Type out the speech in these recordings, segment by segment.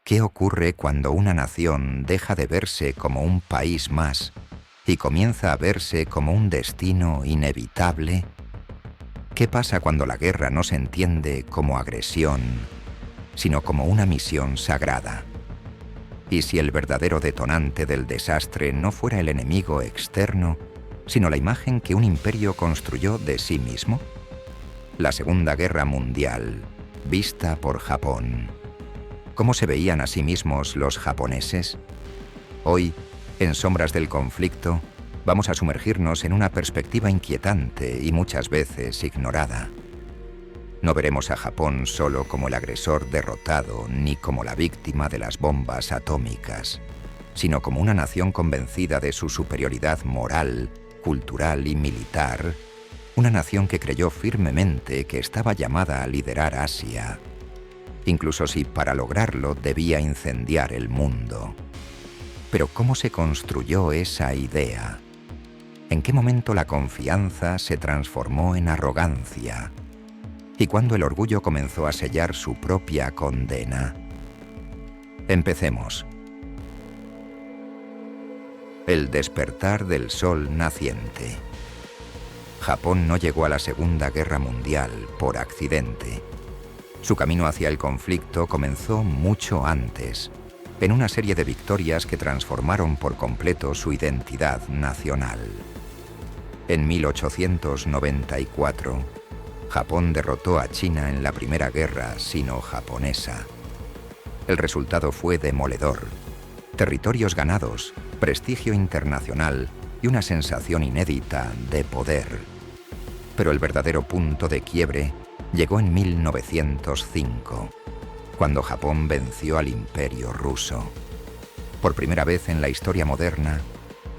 ¿Qué ocurre cuando una nación deja de verse como un país más y comienza a verse como un destino inevitable? ¿Qué pasa cuando la guerra no se entiende como agresión, sino como una misión sagrada? ¿Y si el verdadero detonante del desastre no fuera el enemigo externo, sino la imagen que un imperio construyó de sí mismo? La Segunda Guerra Mundial, vista por Japón. ¿Cómo se veían a sí mismos los japoneses? Hoy, en Sombras del Conflicto, vamos a sumergirnos en una perspectiva inquietante y muchas veces ignorada. No veremos a Japón solo como el agresor derrotado ni como la víctima de las bombas atómicas, sino como una nación convencida de su superioridad moral, cultural y militar, una nación que creyó firmemente que estaba llamada a liderar Asia, incluso si para lograrlo debía incendiar el mundo. Pero ¿cómo se construyó esa idea? ¿En qué momento la confianza se transformó en arrogancia? ¿Y cuándo el orgullo comenzó a sellar su propia condena? Empecemos. El despertar del sol naciente. Japón no llegó a la Segunda Guerra Mundial por accidente. Su camino hacia el conflicto comenzó mucho antes, en una serie de victorias que transformaron por completo su identidad nacional. En 1894, Japón derrotó a China en la Primera Guerra Sino-Japonesa. El resultado fue demoledor. Territorios ganados, prestigio internacional y una sensación inédita de poder. Pero el verdadero punto de quiebre llegó en 1905, cuando Japón venció al Imperio ruso. Por primera vez en la historia moderna,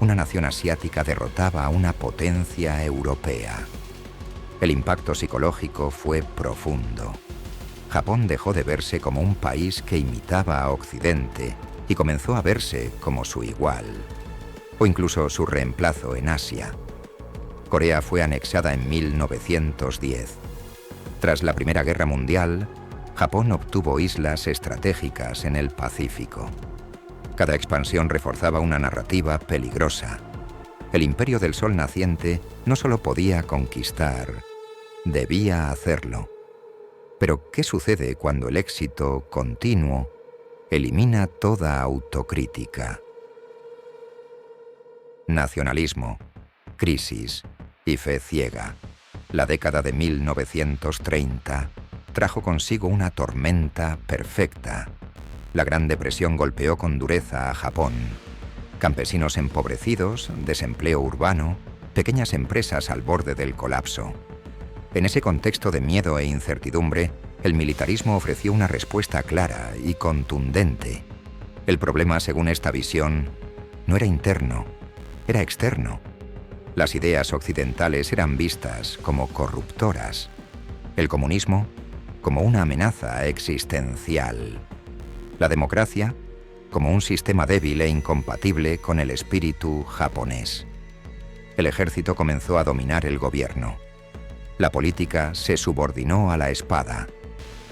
una nación asiática derrotaba a una potencia europea. El impacto psicológico fue profundo. Japón dejó de verse como un país que imitaba a Occidente y comenzó a verse como su igual, o incluso su reemplazo en Asia. Corea fue anexada en 1910. Tras la Primera Guerra Mundial, Japón obtuvo islas estratégicas en el Pacífico. Cada expansión reforzaba una narrativa peligrosa. El imperio del sol naciente no solo podía conquistar, debía hacerlo. Pero, ¿qué sucede cuando el éxito continuo elimina toda autocrítica? Nacionalismo, crisis y fe ciega. La década de 1930 trajo consigo una tormenta perfecta. La Gran Depresión golpeó con dureza a Japón. Campesinos empobrecidos, desempleo urbano, pequeñas empresas al borde del colapso. En ese contexto de miedo e incertidumbre, el militarismo ofreció una respuesta clara y contundente. El problema, según esta visión, no era interno, era externo. Las ideas occidentales eran vistas como corruptoras. El comunismo como una amenaza existencial. La democracia como un sistema débil e incompatible con el espíritu japonés. El ejército comenzó a dominar el gobierno. La política se subordinó a la espada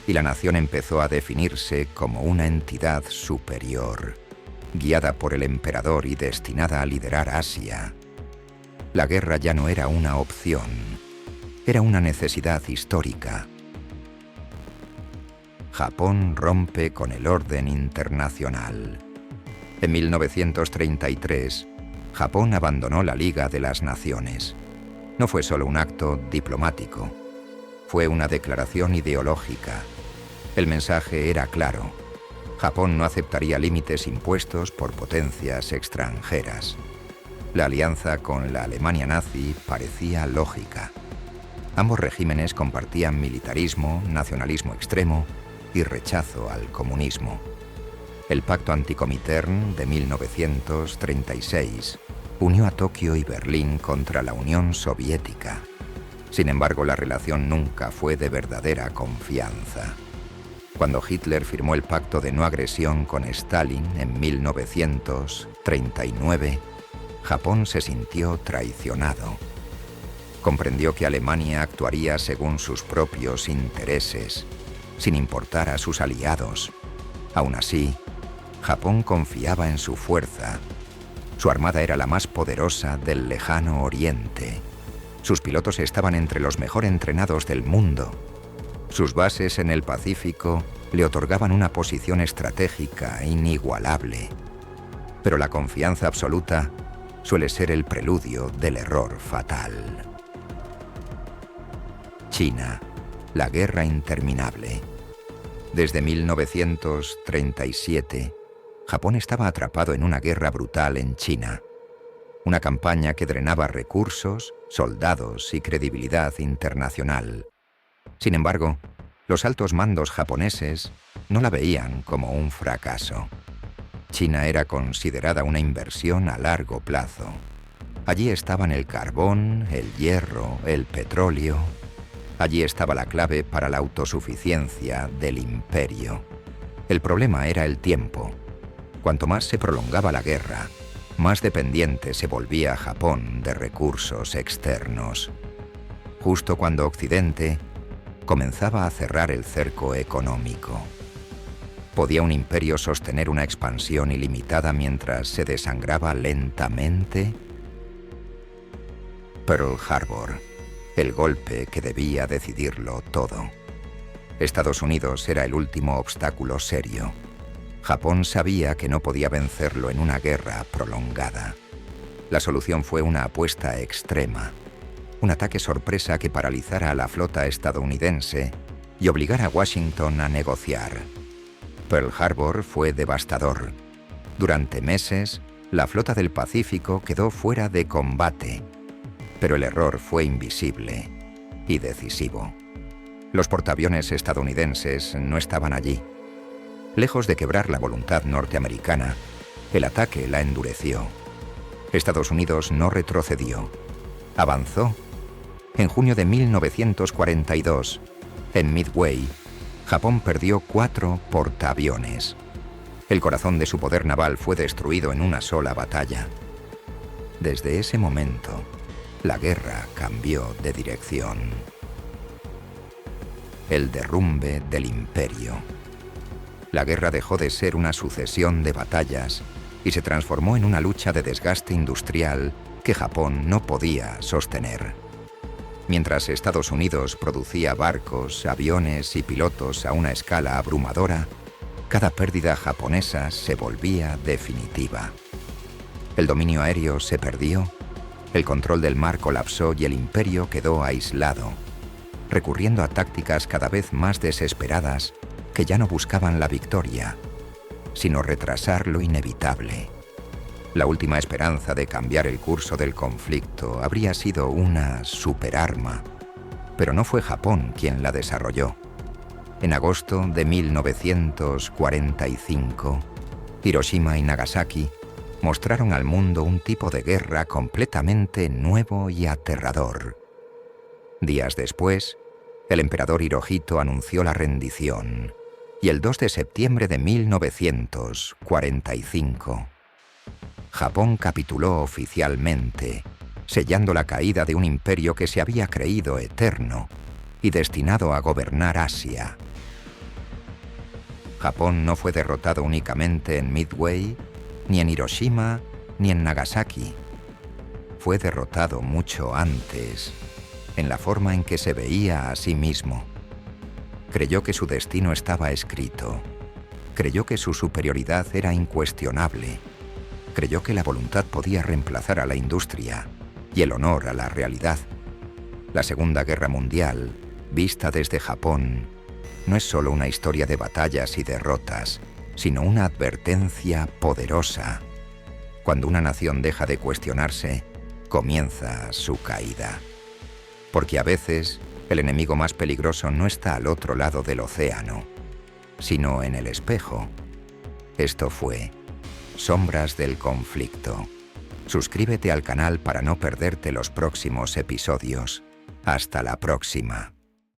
y la nación empezó a definirse como una entidad superior, guiada por el emperador y destinada a liderar Asia. La guerra ya no era una opción, era una necesidad histórica. Japón rompe con el orden internacional. En 1933, Japón abandonó la Liga de las Naciones. No fue solo un acto diplomático, fue una declaración ideológica. El mensaje era claro. Japón no aceptaría límites impuestos por potencias extranjeras. La alianza con la Alemania nazi parecía lógica. Ambos regímenes compartían militarismo, nacionalismo extremo y rechazo al comunismo. El Pacto Anticomintern de 1936 unió a Tokio y Berlín contra la Unión Soviética. Sin embargo, la relación nunca fue de verdadera confianza. Cuando Hitler firmó el pacto de no agresión con Stalin en 1939, Japón se sintió traicionado. Comprendió que Alemania actuaría según sus propios intereses, sin importar a sus aliados. Aún así, Japón confiaba en su fuerza. Su armada era la más poderosa del lejano oriente. Sus pilotos estaban entre los mejor entrenados del mundo. Sus bases en el Pacífico le otorgaban una posición estratégica inigualable. Pero la confianza absoluta suele ser el preludio del error fatal. China, la guerra interminable. Desde 1937, Japón estaba atrapado en una guerra brutal en China. Una campaña que drenaba recursos, soldados y credibilidad internacional. Sin embargo, los altos mandos japoneses no la veían como un fracaso. China era considerada una inversión a largo plazo. Allí estaban el carbón, el hierro, el petróleo. Allí estaba la clave para la autosuficiencia del imperio. El problema era el tiempo. Cuanto más se prolongaba la guerra, más dependiente se volvía Japón de recursos externos. Justo cuando Occidente comenzaba a cerrar el cerco económico. ¿Podía un imperio sostener una expansión ilimitada mientras se desangraba lentamente? Pearl Harbor, el golpe que debía decidirlo todo. Estados Unidos era el último obstáculo serio. Japón sabía que no podía vencerlo en una guerra prolongada. La solución fue una apuesta extrema, un ataque sorpresa que paralizara a la flota estadounidense y obligara a Washington a negociar. Pearl Harbor fue devastador. Durante meses, la flota del Pacífico quedó fuera de combate, pero el error fue invisible y decisivo. Los portaaviones estadounidenses no estaban allí. Lejos de quebrar la voluntad norteamericana, el ataque la endureció. Estados Unidos no retrocedió. Avanzó. En junio de 1942, en Midway, Japón perdió 4 portaaviones. El corazón de su poder naval fue destruido en una sola batalla. Desde ese momento, la guerra cambió de dirección. El derrumbe del imperio. La guerra dejó de ser una sucesión de batallas y se transformó en una lucha de desgaste industrial que Japón no podía sostener. Mientras Estados Unidos producía barcos, aviones y pilotos a una escala abrumadora, cada pérdida japonesa se volvía definitiva. El dominio aéreo se perdió, el control del mar colapsó y el imperio quedó aislado, recurriendo a tácticas cada vez más desesperadas que ya no buscaban la victoria, sino retrasar lo inevitable. La última esperanza de cambiar el curso del conflicto habría sido una superarma, pero no fue Japón quien la desarrolló. En agosto de 1945, Hiroshima y Nagasaki mostraron al mundo un tipo de guerra completamente nuevo y aterrador. Días después, el emperador Hirohito anunció la rendición, y el 2 de septiembre de 1945, Japón capituló oficialmente, sellando la caída de un imperio que se había creído eterno y destinado a gobernar Asia. Japón no fue derrotado únicamente en Midway, ni en Hiroshima, ni en Nagasaki. Fue derrotado mucho antes, en la forma en que se veía a sí mismo. Creyó que su destino estaba escrito. Creyó que su superioridad era incuestionable. Creyó que la voluntad podía reemplazar a la industria y el honor a la realidad. La Segunda Guerra Mundial, vista desde Japón, no es solo una historia de batallas y derrotas, sino una advertencia poderosa. Cuando una nación deja de cuestionarse, comienza su caída. Porque a veces el enemigo más peligroso no está al otro lado del océano, sino en el espejo. Esto fue Sombras del Conflicto. Suscríbete al canal para no perderte los próximos episodios. Hasta la próxima.